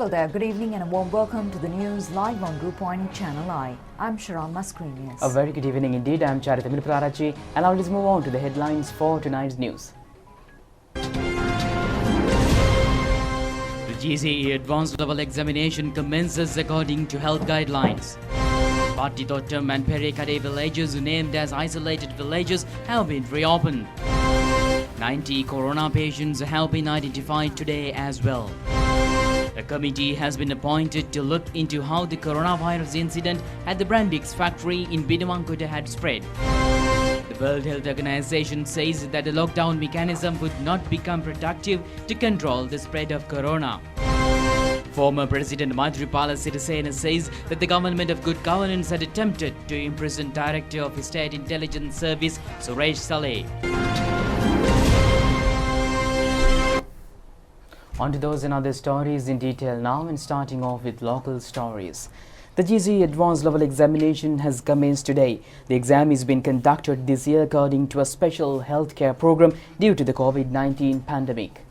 Well there, good evening and a warm welcome to the news live on Rupavahini Channel I. I'm Sharon Mascrenius. A very good evening indeed. I'm Charita Milprarachi, and now let's move on to the headlines for tonight's news. The GCE Advanced Level Examination commences according to health guidelines. Patitottam and Perikade villages named as isolated villages have been reopened. 90 corona patients have been identified today as well. A committee has been appointed to look into how the coronavirus incident at the Brandix factory in Bidamankota had spread. The World Health Organization says that the lockdown mechanism would not become productive to control the spread of corona. Former President Maithripala Sirisena says that the government of good governance had attempted to imprison Director of the State Intelligence Service Suresh Saleh. On to those and other stories in detail now, and starting off with local stories. The GCE Advanced Level Examination has commenced today. The exam is being conducted this year according to a special healthcare program due to the COVID-19 pandemic.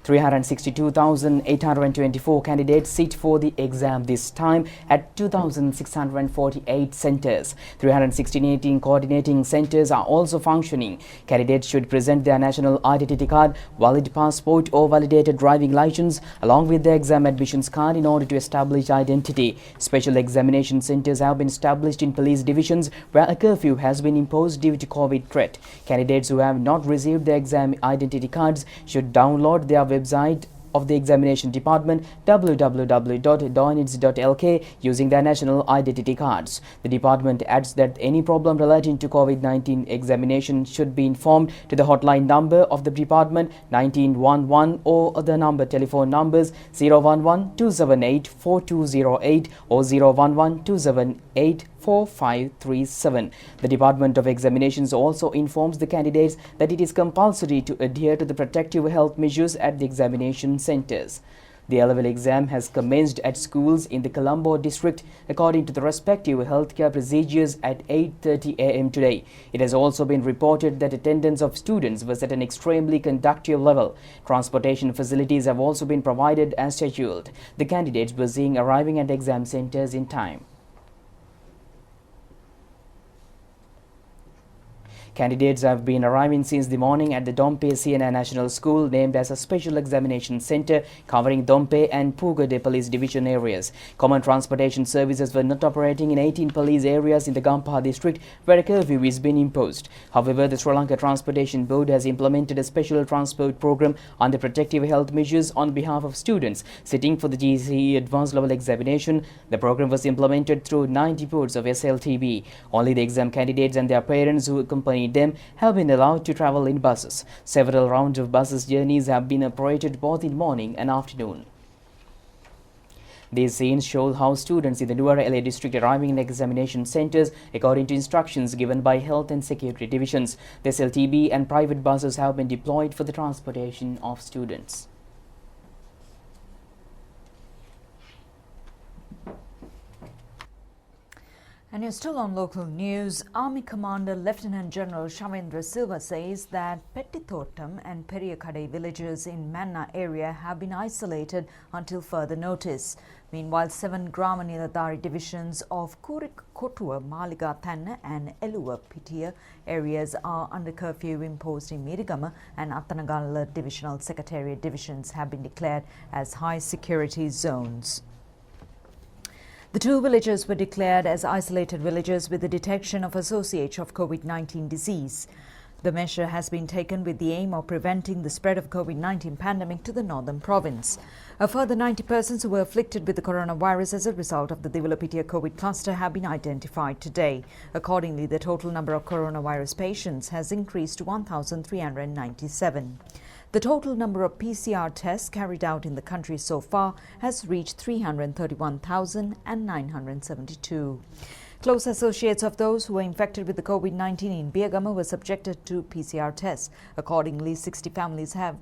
362,824 candidates sit for the exam this time at 2,648 centres. 316 coordinating centres are also functioning. Candidates should present their national identity card, valid passport or validated driving licence along with their exam admissions card in order to establish identity. Special examination centres have been established in police divisions where a curfew has been imposed due to COVID threat. Candidates who have not received their exam identity cards should download their website of the examination department www.doinits.lk using their national identity cards. The department adds that any problem relating to COVID-19 examination should be informed to the hotline number of the department 1911 or the telephone numbers 011-278-4208 or 011-278-4537. The Department of Examinations also informs the candidates that it is compulsory to adhere to the protective health measures at the examination centres. The A-level exam has commenced at schools in the Colombo district according to the respective healthcare procedures at 8:30 a.m. today. It has also been reported that attendance of students was at an extremely conducive level. Transportation facilities have also been provided as scheduled. The candidates were seen arriving at exam centres in time. Candidates have been arriving since the morning at the Dompe CNA National School, named as a special examination centre covering Dompe and Pugade police division areas. Common transportation services were not operating in 18 police areas in the Gampaha district where a curfew is being imposed. However, the Sri Lanka Transportation Board has implemented a special transport program under protective health measures on behalf of students sitting for the GCE Advanced Level Examination. The program was implemented through 9 depots of SLTB. Only the exam candidates and their parents who accompany them have been allowed to travel in buses. Several rounds of buses journeys have been operated both in morning and afternoon. These scenes show how students in the Nuwara LA district arriving in examination centres according to instructions given by Health and Security Divisions. The SLTB and private buses have been deployed for the transportation of students. And you're still on local news. Army Commander Lieutenant General Shavendra Silva says that Pettitottam and Periyakade villages in Manna area have been isolated until further notice. Meanwhile, 7 Grama Niladhari divisions of Kurikotua, Maliga Thanna and Eluwa Pitiya areas are under curfew imposed in Mirigama, and Attanagala Divisional Secretariat divisions have been declared as high security zones. The 2 villages were declared as isolated villages with the detection of association of COVID-19 disease. The measure has been taken with the aim of preventing the spread of COVID-19 pandemic to the northern province. A further 90 persons who were afflicted with the coronavirus as a result of the Divilapitiya COVID cluster have been identified today. Accordingly, the total number of coronavirus patients has increased to 1,397. The total number of PCR tests carried out in the country so far has reached 331,972. Close associates of those who were infected with the COVID-19 in Biyagama were subjected to PCR tests. Accordingly, 60 families have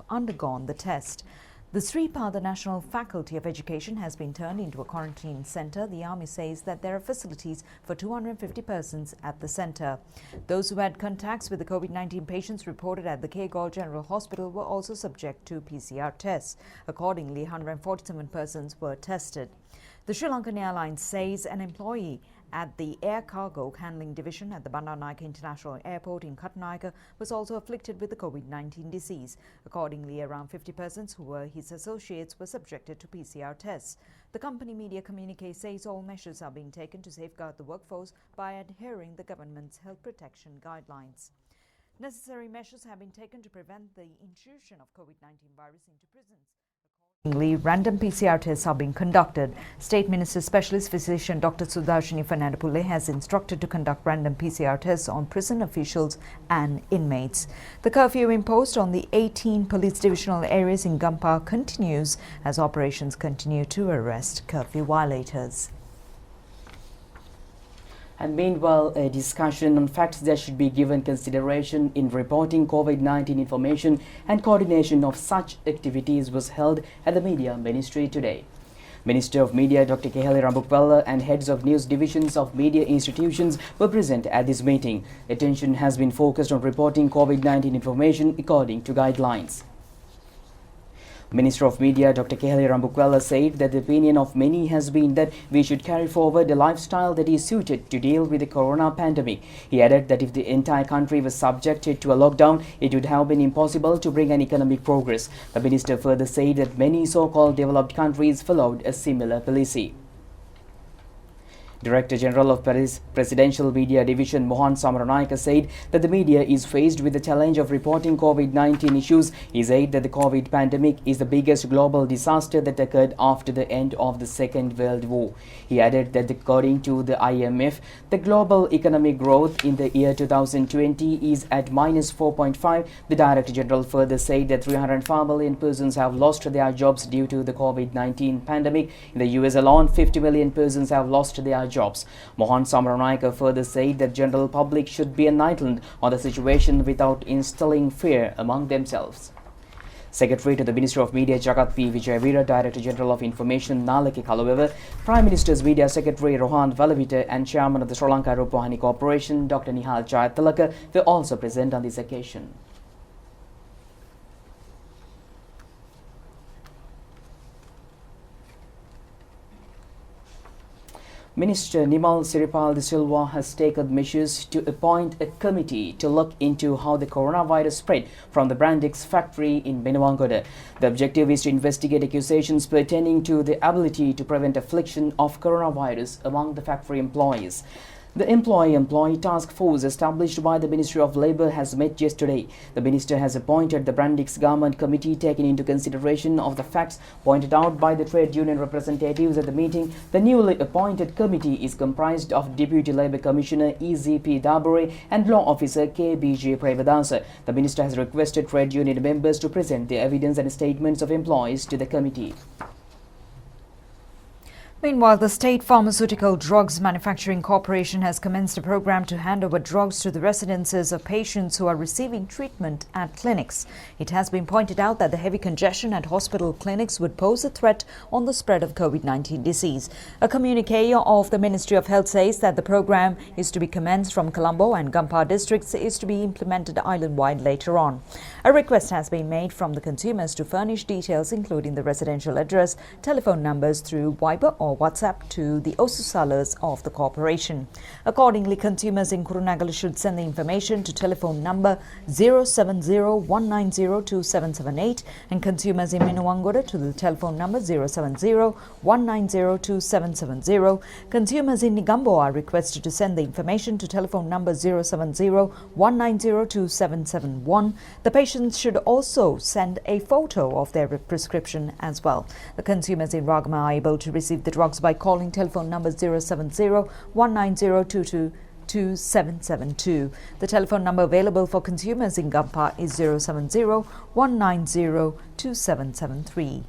undergone the test. The Sripada National Faculty of Education has been turned into a quarantine centre. The Army says that there are facilities for 250 persons at the centre. Those who had contacts with the COVID-19 patients reported at the K. Gaul General Hospital were also subject to PCR tests. Accordingly, 147 persons were tested. The Sri Lankan Airlines says an employee at the Air Cargo Handling Division at the Bandaranaike International Airport in Katunayake was also afflicted with the COVID-19 disease. Accordingly, around 50 persons who were his associates were subjected to PCR tests. The company media communique says all measures are being taken to safeguard the workforce by adhering the government's health protection guidelines. Necessary measures have been taken to prevent the intrusion of COVID-19 virus into prisons. Random PCR tests are being conducted. State Minister Specialist Physician Dr. Sudarshini Fernandapulle has instructed to conduct random PCR tests on prison officials and inmates. The curfew imposed on the 18 police divisional areas in Gampa continues as operations continue to arrest curfew violators. And meanwhile, a discussion on facts that should be given consideration in reporting COVID-19 information and coordination of such activities was held at the Media Ministry today. Minister of Media Dr. Kehali Rambukwella and heads of news divisions of media institutions were present at this meeting. Attention has been focused on reporting COVID-19 information according to guidelines. Minister of Media Dr. Kehali Rambukwella said that the opinion of many has been that we should carry forward a lifestyle that is suited to deal with the corona pandemic. He added that if the entire country was subjected to a lockdown, it would have been impossible to bring an economic progress. The minister further said that many so-called developed countries followed a similar policy. Director General of Paris Presidential Media Division Mohan Samaranayake said that the media is faced with the challenge of reporting COVID-19 issues. He said that the COVID pandemic is the biggest global disaster that occurred after the end of the Second World War. He added that according to the IMF, the global economic growth in the year 2020 is at -4.5. The Director General further said that 305 million persons have lost their jobs due to the COVID-19 pandemic. In the US alone, 50 million persons have lost their jobs. Mohan Samaranayake further said that general public should be enlightened on the situation without instilling fear among themselves. Secretary to the Minister of Media Jagat P. Vijayavira, Director General of Information Nalaki Kalaweva, Prime Minister's Media Secretary Rohan Valavita and Chairman of the Sri Lanka Rupavahini Corporation Dr. Nihal Jayatilaka were also present on this occasion. Minister Nimal Siripal de Silva has taken measures to appoint a committee to look into how the coronavirus spread from the Brandix factory in Menuwangoda. The objective is to investigate accusations pertaining to the ability to prevent affliction of coronavirus among the factory employees. The employee task force established by the Ministry of Labour has met yesterday. The minister has appointed the Brandix Government Committee taking into consideration of the facts pointed out by the trade union representatives at the meeting. The newly appointed committee is comprised of Deputy Labour Commissioner EZP Dabure and Law Officer KBJ Prevadasa. The minister has requested trade union members to present the evidence and statements of employees to the committee. Meanwhile, the State Pharmaceutical Drugs Manufacturing Corporation has commenced a program to hand over drugs to the residences of patients who are receiving treatment at clinics. It has been pointed out that the heavy congestion at hospital clinics would pose a threat on the spread of COVID-19 disease. A communique of the Ministry of Health says that the program is to be commenced from Colombo and Gampa districts is to be implemented island-wide later on. A request has been made from the consumers to furnish details including the residential address, telephone numbers through Viber or WhatsApp to the Osusalas of the corporation. Accordingly, consumers in Kurunagala should send the information to telephone number 070-190-2778 and consumers in Menuwangoda to the telephone number 070-190-2770. Consumers in Negombo are requested to send the information to telephone number 070-190-2771. The patients should also send a photo of their prescription as well. The consumers in Ragama are able to receive the drugs by calling telephone number 070-190-2772. The telephone number available for consumers in Gampa is 070-190-2773.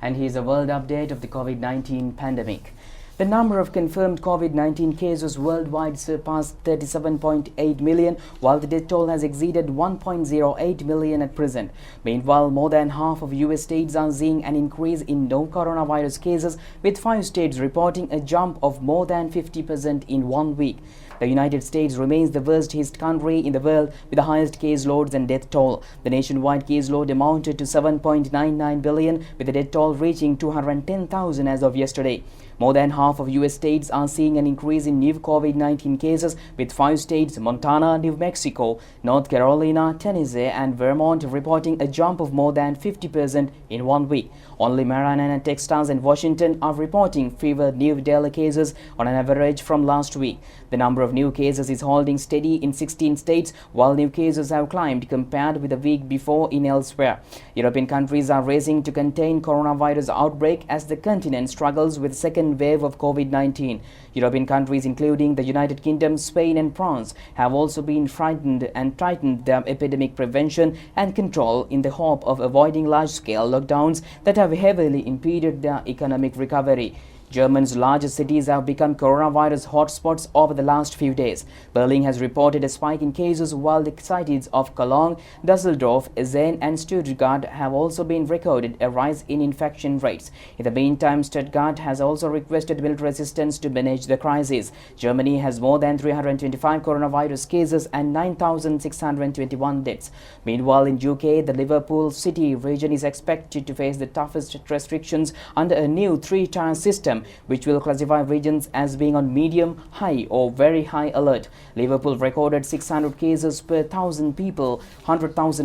And here's a world update of the COVID-19 pandemic. The number of confirmed COVID-19 cases worldwide surpassed 37.8 million, while the death toll has exceeded 1.08 million at present. Meanwhile, more than half of US states are seeing an increase in no coronavirus cases, with 5 states reporting a jump of more than 50% in 1 week. The United States remains the worst hit country in the world with the highest case loads and death toll. The nationwide case load amounted to 7.99 billion, with the death toll reaching 210,000 as of yesterday. More than half of US states are seeing an increase in new COVID-19 cases, with 5 states, Montana, New Mexico, North Carolina, Tennessee and Vermont reporting a jump of more than 50% in 1 week. Only Maryland, Texas and Washington are reporting fewer new daily cases on an average from last week. The number of new cases is holding steady in 16 states, while new cases have climbed compared with the week before in elsewhere. European countries are racing to contain coronavirus outbreak as the continent struggles with second wave of COVID-19. European countries including the United Kingdom, Spain and France have also been frightened and tightened their epidemic prevention and control in the hope of avoiding large-scale lockdowns that have heavily impeded their economic recovery. Germany's largest cities have become coronavirus hotspots over the last few days. Berlin has reported a spike in cases, while the cities of Cologne, Dusseldorf, Essen and Stuttgart have also been recorded a rise in infection rates. In the meantime, Stuttgart has also requested military assistance to manage the crisis. Germany has more than 325 coronavirus cases and 9,621 deaths. Meanwhile, in UK, the Liverpool City region is expected to face the toughest restrictions under a new 3-tier system, which will classify regions as being on medium, high or very high alert. Liverpool recorded 600 cases per 100,000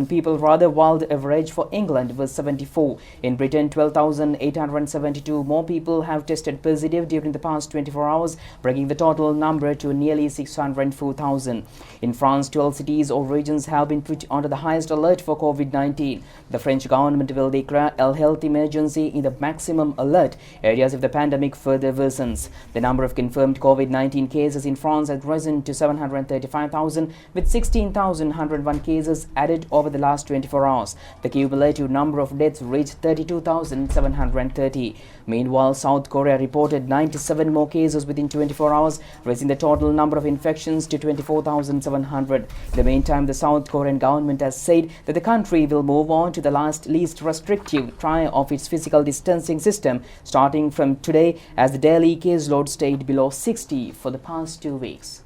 people rather, while the average for England was 74. In Britain, 12,872 more people have tested positive during the past 24 hours, bringing the total number to nearly 604,000. In France, 12 cities or regions have been put under the highest alert for COVID-19. The French government will declare a health emergency in the maximum alert areas if the pandemic further worsens. The number of confirmed COVID-19 cases in France has risen to 735,000, with 16,101 cases added over the last 24 hours. The cumulative number of deaths reached 32,730. Meanwhile, South Korea reported 97 more cases within 24 hours, raising the total number of infections to 24,700. In the meantime, the South Korean government has said that the country will move on to the least restrictive trial of its physical distancing system starting from today, as the daily caseload stayed below 60 for the past 2 weeks.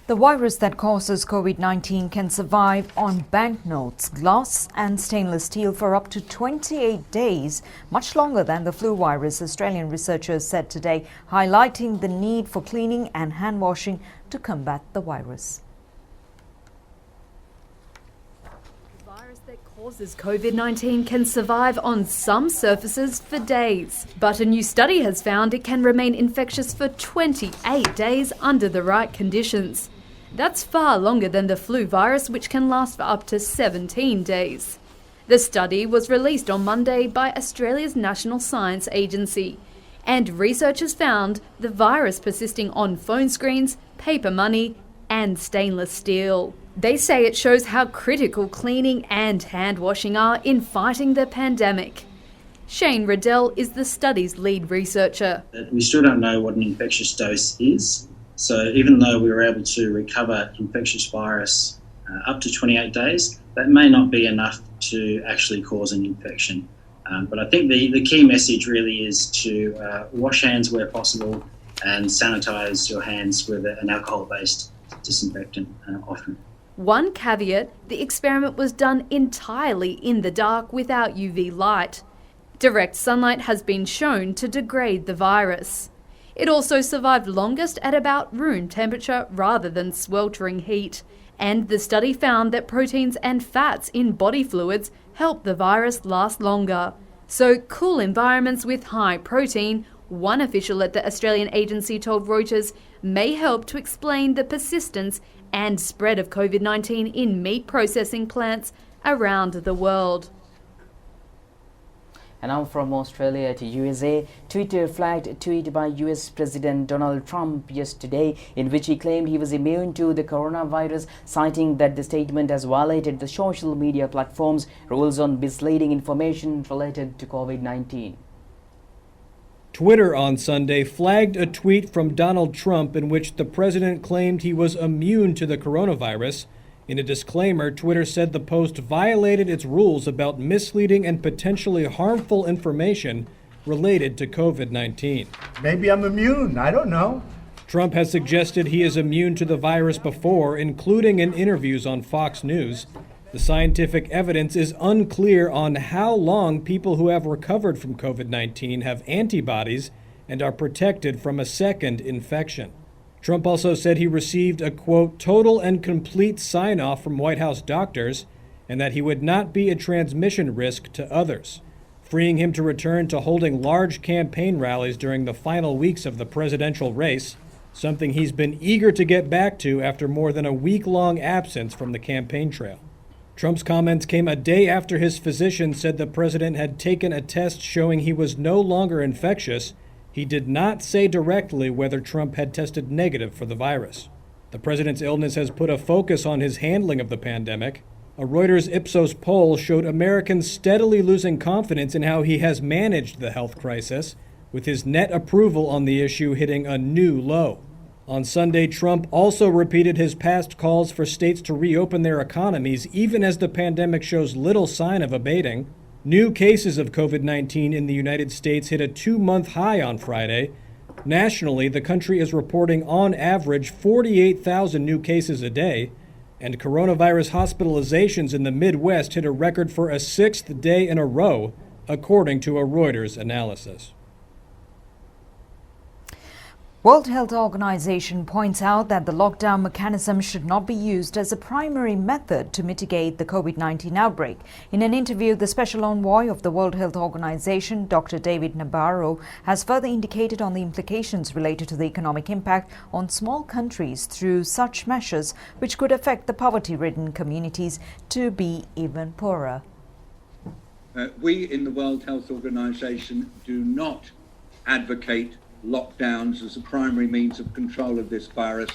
The virus that causes COVID-19 can survive on banknotes, glass and stainless steel for up to 28 days, much longer than the flu virus, Australian researchers said today, highlighting the need for cleaning and hand washing to combat the virus. That causes COVID-19 can survive on some surfaces for days. But a new study has found it can remain infectious for 28 days under the right conditions. That's far longer than the flu virus, which can last for up to 17 days. The study was released on Monday by Australia's National Science Agency, and researchers found the virus persisting on phone screens, paper money and stainless steel. They say it shows how critical cleaning and hand washing are in fighting the pandemic. Shane Riddell is the study's lead researcher. We still don't know what an infectious dose is. So even though we were able to recover infectious virus up to 28 days, that may not be enough to actually cause an infection. But I think the key message really is to wash hands where possible and sanitize your hands with an alcohol-based disinfectant often. One caveat, the experiment was done entirely in the dark without UV light. Direct sunlight has been shown to degrade the virus. It also survived longest at about room temperature rather than sweltering heat. And the study found that proteins and fats in body fluids help the virus last longer. So cool environments with high protein, one official at the Australian agency told Reuters, may help to explain the persistence and spread of COVID-19 in meat processing plants around the world. And now from Australia to USA, Twitter flagged a tweet by US President Donald Trump yesterday in which he claimed he was immune to the coronavirus, citing that the statement has violated the social media platform's rules on misleading information related to COVID-19. Twitter on Sunday flagged a tweet from Donald Trump in which the president claimed he was immune to the coronavirus. In a disclaimer, Twitter said the post violated its rules about misleading and potentially harmful information related to COVID-19. Maybe I'm immune, I don't know. Trump has suggested he is immune to the virus before, including in interviews on Fox News. The scientific evidence is unclear on how long people who have recovered from COVID-19 have antibodies and are protected from a second infection. Trump also said he received a, quote, total and complete sign-off from White House doctors and that he would not be a transmission risk to others, freeing him to return to holding large campaign rallies during the final weeks of the presidential race, something he's been eager to get back to after more than a week-long absence from the campaign trail. Trump's comments came a day after his physician said the president had taken a test showing he was no longer infectious. He did not say directly whether Trump had tested negative for the virus. The president's illness has put a focus on his handling of the pandemic. A Reuters Ipsos poll showed Americans steadily losing confidence in how he has managed the health crisis, with his net approval on the issue hitting a new low. On Sunday, Trump also repeated his past calls for states to reopen their economies, even as the pandemic shows little sign of abating. New cases of COVID-19 in the United States hit a 2-month high on Friday. Nationally, the country is reporting on average 48,000 new cases a day, and coronavirus hospitalizations in the Midwest hit a record for a 6th day in a row, according to a Reuters analysis. World Health Organization points out that the lockdown mechanism should not be used as a primary method to mitigate the COVID-19 outbreak. In an interview, the Special Envoy of the World Health Organization, Dr. David Nabarro, has further indicated on the implications related to the economic impact on small countries through such measures which could affect the poverty-ridden communities to be even poorer. We in the World Health Organization do not advocate lockdowns as a primary means of control of this virus.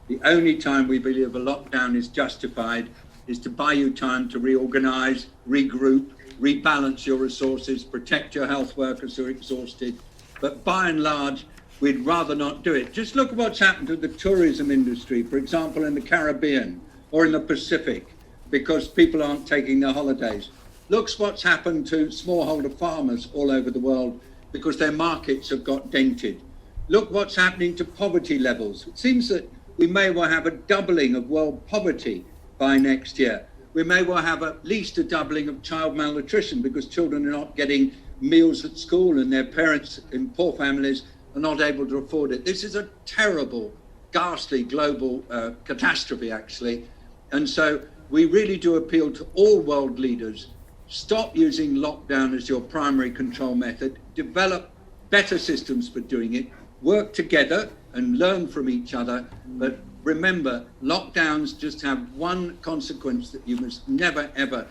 The only time we believe a lockdown is justified is to buy you time to reorganize, regroup, rebalance your resources, protect your health workers who are exhausted. But by and large, we'd rather not do it. Just look at what's happened to the tourism industry, for example, in the Caribbean or in the Pacific, because people aren't taking their holidays. Look what's happened to smallholder farmers all over the world, because their markets have got dented. Look what's happening to poverty levels. It seems that we may well have a doubling of world poverty by next year. We may well have at least a doubling of child malnutrition because children are not getting meals at school and their parents in poor families are not able to afford it. This is a terrible, ghastly global catastrophe, actually. And so we really do appeal to all world leaders. Stop using lockdown as your primary control method. Develop better systems for doing it. Work together and learn from each other. But remember, lockdowns just have one consequence that you must never, ever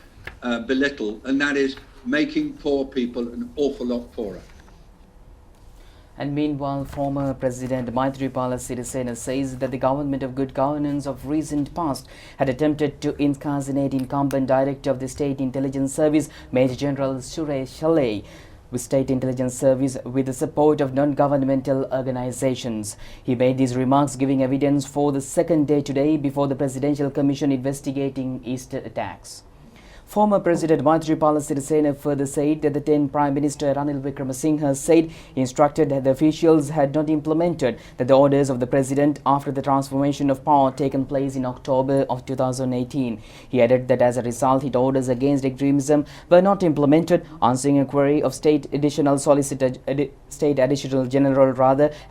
belittle, and that is making poor people an awful lot poorer. And meanwhile, former President Maithripala Sirisena says that the government of good governance of recent past had attempted to incarcerate incumbent director of the State Intelligence Service, Major General Suresh Shalay, with State Intelligence Service with the support of non-governmental organizations. He made these remarks giving evidence for the second day today before the Presidential Commission investigating Easter attacks. Former President Maithripala Sirisena further said that the then Prime Minister Ranil Wickremesinghe said he instructed that the officials had not implemented the orders of the President after the transformation of power taken place in October of 2018. He added that as a result, his orders against extremism were not implemented, answering a query of State Additional General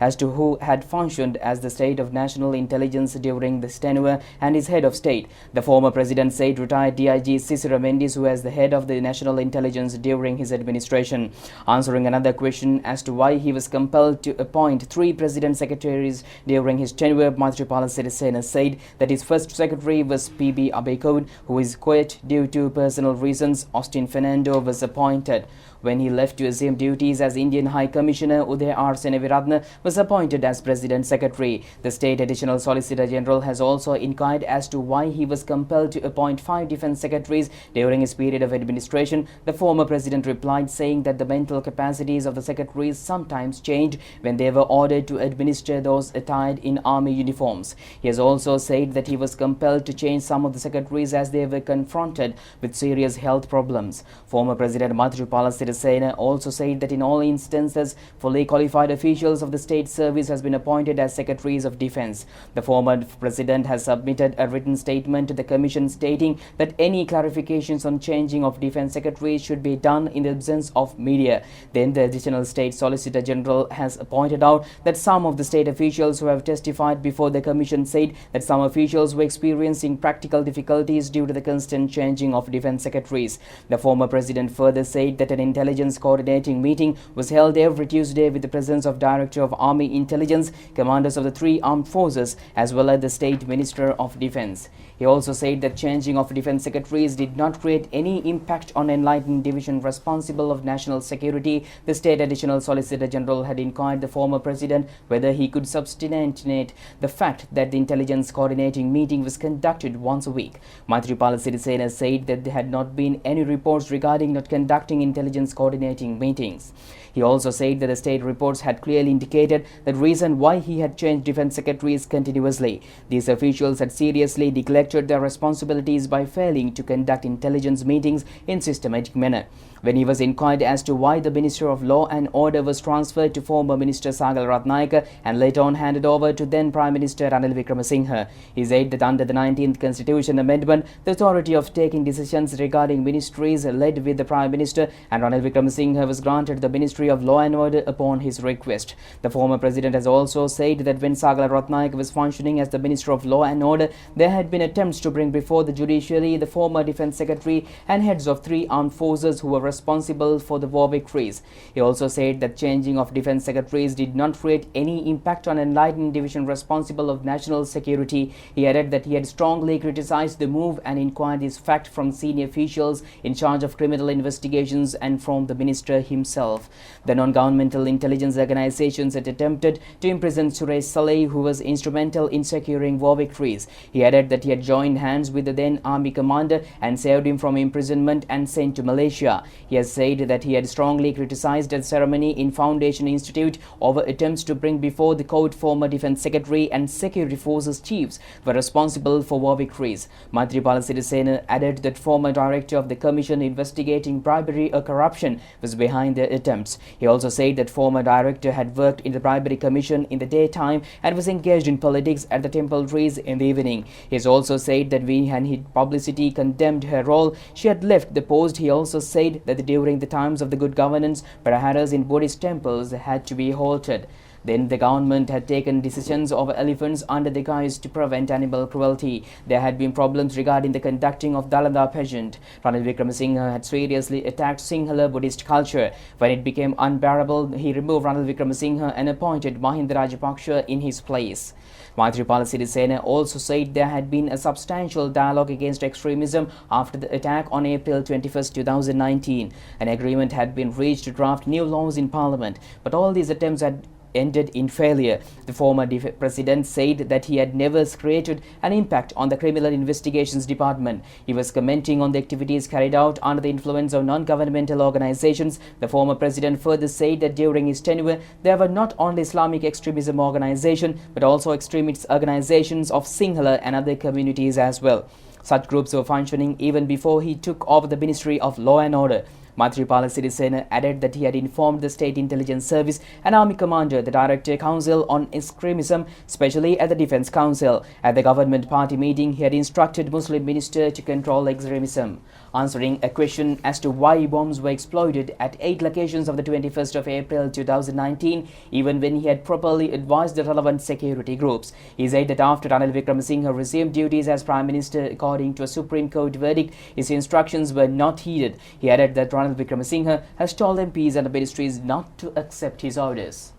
as to who had functioned as the State of National Intelligence during this tenure and his head of state. The former President said retired DIG Sisira Mendes, who was the head of the National Intelligence during his administration. Answering another question as to why he was compelled to appoint 3 President Secretaries during his tenure, Maithripala Sirisena said that his first secretary was P.B. Abekod, who is quit due to personal reasons. Austin Fernando was appointed. when he left to assume duties as Indian High Commissioner. Uday R. Seneviratne was appointed as President Secretary. The State Additional Solicitor General has also inquired as to why he was compelled to appoint 5 defence secretaries during his period of administration. The former president replied, saying that the mental capacities of the secretaries sometimes changed when they were ordered to administer those attired in army uniforms. He has also said that he was compelled to change some of the secretaries as they were confronted with serious health problems. Former President Maithripala Sirisena also said that in all instances, fully qualified officials of the state service has been appointed as Secretaries of Defence. The former president has submitted a written statement to the Commission stating that any clarifications on changing of defence secretaries should be done in the absence of media. Then the Additional State Solicitor General has pointed out that some of the state officials who have testified before the Commission said that some officials were experiencing practical difficulties due to the constant changing of defence secretaries. The former president further said that an intelligence coordinating meeting was held every Tuesday with the presence of Director of Army Intelligence, commanders of the 3 armed forces, as well as the State Minister of Defence. He also said that changing of defence secretaries did not create any impact on Enlightened Division responsible of national security. The State Additional Solicitor General had inquired the former president whether he could substantiate the fact that the intelligence coordinating meeting was conducted once a week. Maithripala Sirisena said that there had not been any reports regarding not conducting intelligence coordinating meetings. He also said that the state reports had clearly indicated the reason why he had changed defence secretaries continuously. These officials had seriously neglected their responsibilities by failing to conduct intelligence meetings in systematic manner. When he was inquired as to why the Minister of Law and Order was transferred to former Minister Sagal Ratnayaka and later on handed over to then Prime Minister Ranil Wickremesinghe, he said that under the 19th Constitution Amendment, the authority of taking decisions regarding ministries led with the Prime Minister, and Ranil Wickremesinghe was granted the Ministry of Law and Order upon his request. The former president has also said that when Sagal Ratnayaka was functioning as the Minister of Law and Order, there had been attempts to bring before the judiciary the former Defence Secretary and heads of 3 armed forces who were responsible for the war victories. He also said that changing of defence secretaries did not create any impact on Enlightened Division responsible of national security. He added that he had strongly criticized the move and inquired this fact from senior officials in charge of criminal investigations and from the minister himself. The non-governmental intelligence organizations had attempted to imprison Suresh Saleh, who was instrumental in securing war victories. He added that he had joined hands with the then army commander and saved him from imprisonment and sent to Malaysia. He has said that he had strongly criticized a ceremony in Foundation Institute over attempts to bring before the court former Defence Secretary and Security Forces chiefs were responsible for war victories. Maithripala Sirisena added that former director of the commission investigating bribery or corruption was behind the attempts. He also said that former director had worked in the bribery commission in the daytime and was engaged in politics at the temple trees in the evening. He has also said that when his publicity condemned her role, she had left the post. He also said that during the times of the good governance, praharas in Buddhist temples had to be halted. Then the government had taken decisions over elephants under the guise to prevent animal cruelty. There had been problems regarding the conducting of Dalanda pageant. Ranil Wickremesinghe had seriously attacked Sinhala Buddhist culture. When it became unbearable, he removed Ranil Wickremesinghe and appointed Mahinda Rajapaksa in his place. Maithripala Sirisena also said there had been a substantial dialogue against extremism after the attack on April 21, 2019. An agreement had been reached to draft new laws in Parliament, but all these attempts had ended in failure. The former president said that he had never created an impact on the Criminal Investigations Department. He was commenting on the activities carried out under the influence of non-governmental organizations. The former president further said that during his tenure, there were not only Islamic extremism organizations, but also extremist organizations of Sinhala and other communities as well. Such groups were functioning even before he took over the Ministry of Law and Order. Maithripala Sirisena added that he had informed the State Intelligence Service and Army Commander, the Director Council on Extremism, especially at the Defence Council. At the government party meeting, he had instructed Muslim Minister to control extremism. Answering a question as to why bombs were exploded at 8 locations of the 21st of April 2019, even when he had properly advised the relevant security groups. He said that after Ranil Wickremesinghe resumed duties as Prime Minister, according to a Supreme Court verdict, his instructions were not heeded. He added that Ranil Wickremesinghe has told MPs and the ministries not to accept his orders.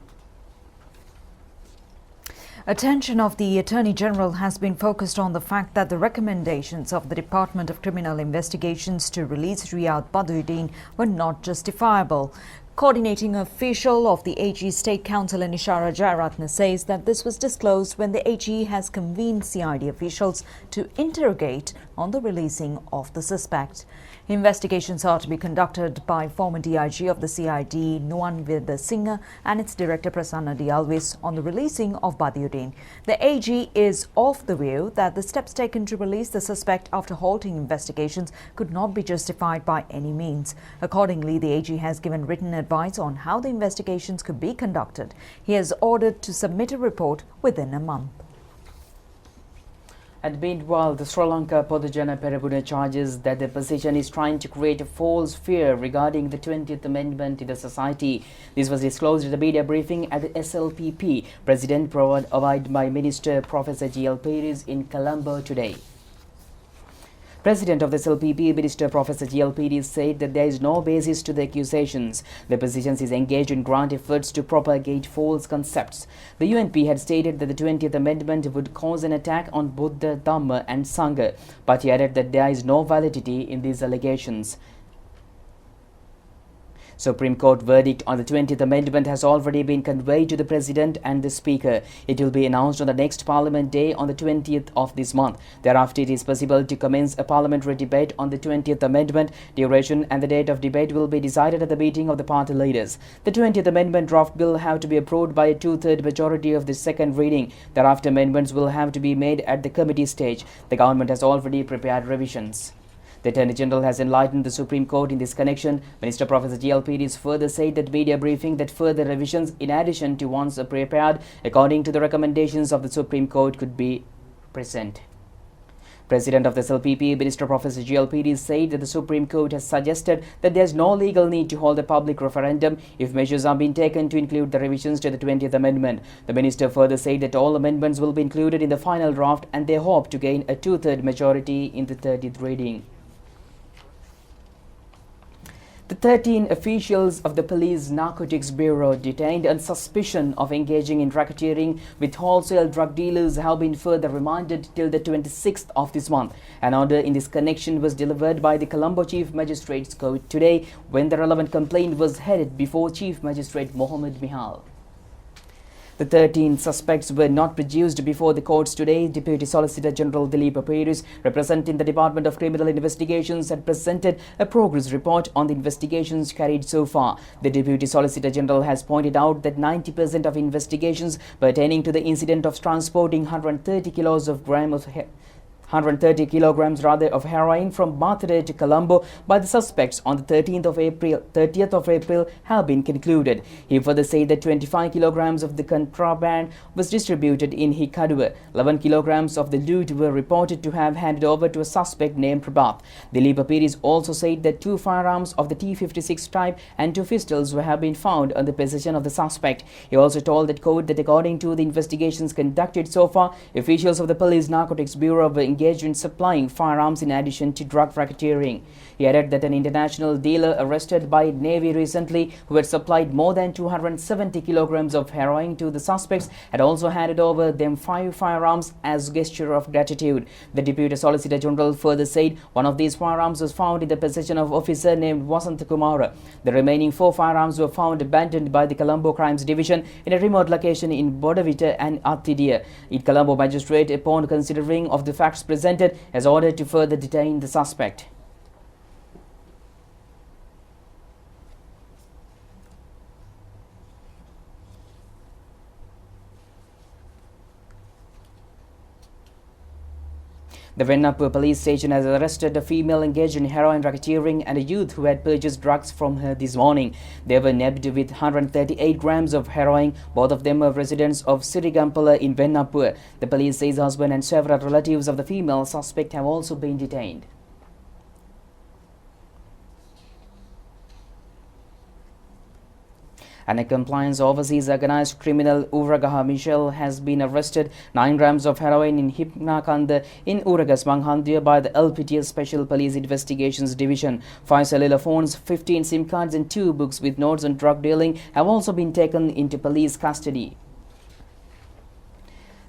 Attention of the Attorney General has been focused on the fact that the recommendations of the Department of Criminal Investigations to release Riyadh Badruddin were not justifiable. Coordinating official of the AG State Counsel Nishara Jayaratne says that this was disclosed when the AG has convened CID officials to interrogate on the releasing of the suspect. Investigations are to be conducted by former DIG of the CID Nuanvida Singh and its director Prasanna D. Alvis on the releasing of Badruddin. The AG is of the view that the steps taken to release the suspect after halting investigations could not be justified by any means. Accordingly, the AG has given written advice on how the investigations could be conducted. He has ordered to submit a report within a month. And meanwhile, the Sri Lanka Podujana Perabuna charges that the opposition is trying to create a false fear regarding the 20th Amendment in the society. This was disclosed at a media briefing at the SLPP President provided by Minister Professor G.L. Peiris in Colombo today. President of the SLPP, Minister Professor G.L. Peiris, said that there is no basis to the accusations. The opposition is engaged in grand efforts to propagate false concepts. The UNP had stated that the 20th Amendment would cause an attack on Buddha, Dhamma and Sangha, but he added that there is no validity in these allegations. Supreme Court verdict on the 20th Amendment has already been conveyed to the President and the Speaker. It will be announced on the next Parliament Day on the 20th of this month. Thereafter, it is possible to commence a parliamentary debate on the 20th Amendment. Duration and the date of debate will be decided at the meeting of the party leaders. The 20th Amendment draft bill have to be approved by a two-third majority of the second reading. Thereafter, amendments will have to be made at the committee stage. The government has already prepared revisions. The Attorney General has enlightened the Supreme Court in this connection. Minister Professor G.L. Peiris further said at media briefing that further revisions in addition to ones prepared according to the recommendations of the Supreme Court could be present. President of the SLPP, Minister Professor G.L. Peiris said that the Supreme Court has suggested that there is no legal need to hold a public referendum if measures are being taken to include the revisions to the 20th Amendment. The Minister further said that all amendments will be included in the final draft and they hope to gain a two-third majority in the 30th reading. The 13 officials of the Police Narcotics Bureau detained on suspicion of engaging in racketeering with wholesale drug dealers have been further remanded till the 26th of this month. An order in this connection was delivered by the Colombo Chief Magistrate's Court today when the relevant complaint was headed before Chief Magistrate Mohammed Mihal. The 13 suspects were not produced before the courts today. Deputy Solicitor General Dilip Peiris, representing the Department of Criminal Investigations, had presented a progress report on the investigations carried so far. The Deputy Solicitor General has pointed out that 90% of investigations pertaining to the incident of transporting 130 kilograms of heroin from Mathura to Colombo by the suspects on the 30th of April have been concluded. He further said that 25 kilograms of the contraband was distributed in Hikkaduwa. 11 kilograms of the loot were reported to have handed over to a suspect named Prabhat. Dilip Peiris also said that 2 firearms of the T56 type and 2 pistols have been found on the possession of the suspect. He also told the court that according to the investigations conducted so far, officials of the Police Narcotics Bureau were engaged in supplying firearms in addition to drug racketeering. He added that an international dealer arrested by Navy recently, who had supplied more than 270 kilograms of heroin to the suspects, had also handed over them 5 firearms as a gesture of gratitude. The Deputy Solicitor General further said one of these firearms was found in the possession of an officer named Vasant Kumara. The remaining 4 firearms were found abandoned by the Colombo Crimes Division in a remote location in Bodavita and Athidia. The Colombo magistrate, upon considering of the facts presented, has ordered to further detain the suspect. The Vennapur police station has arrested a female engaged in heroin racketeering and a youth who had purchased drugs from her this morning. They were nabbed with 138 grams of heroin. Both of them are residents of Sirigampala in Vennapur. The police says husband and several relatives of the female suspect have also been detained. And a compliance overseas organized criminal Uragaha Michelle has been arrested. 9 grams of heroin in Hipnakanda in Uragas Manghandia by the LPTS Special Police Investigations Division. 5 cellular phones, 15 SIM cards and 2 books with notes on drug dealing have also been taken into police custody.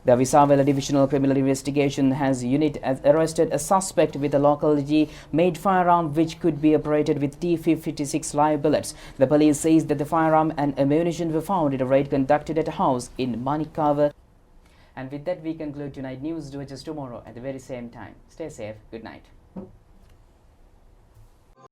The Visawela Divisional Criminal Investigation has arrested a suspect with a locality-made firearm which could be operated with T56 live bullets. The police says that the firearm and ammunition were found in a raid conducted at a house in Manikava. And with that, we conclude tonight's news. Do it just tomorrow at the very same time. Stay safe. Good night.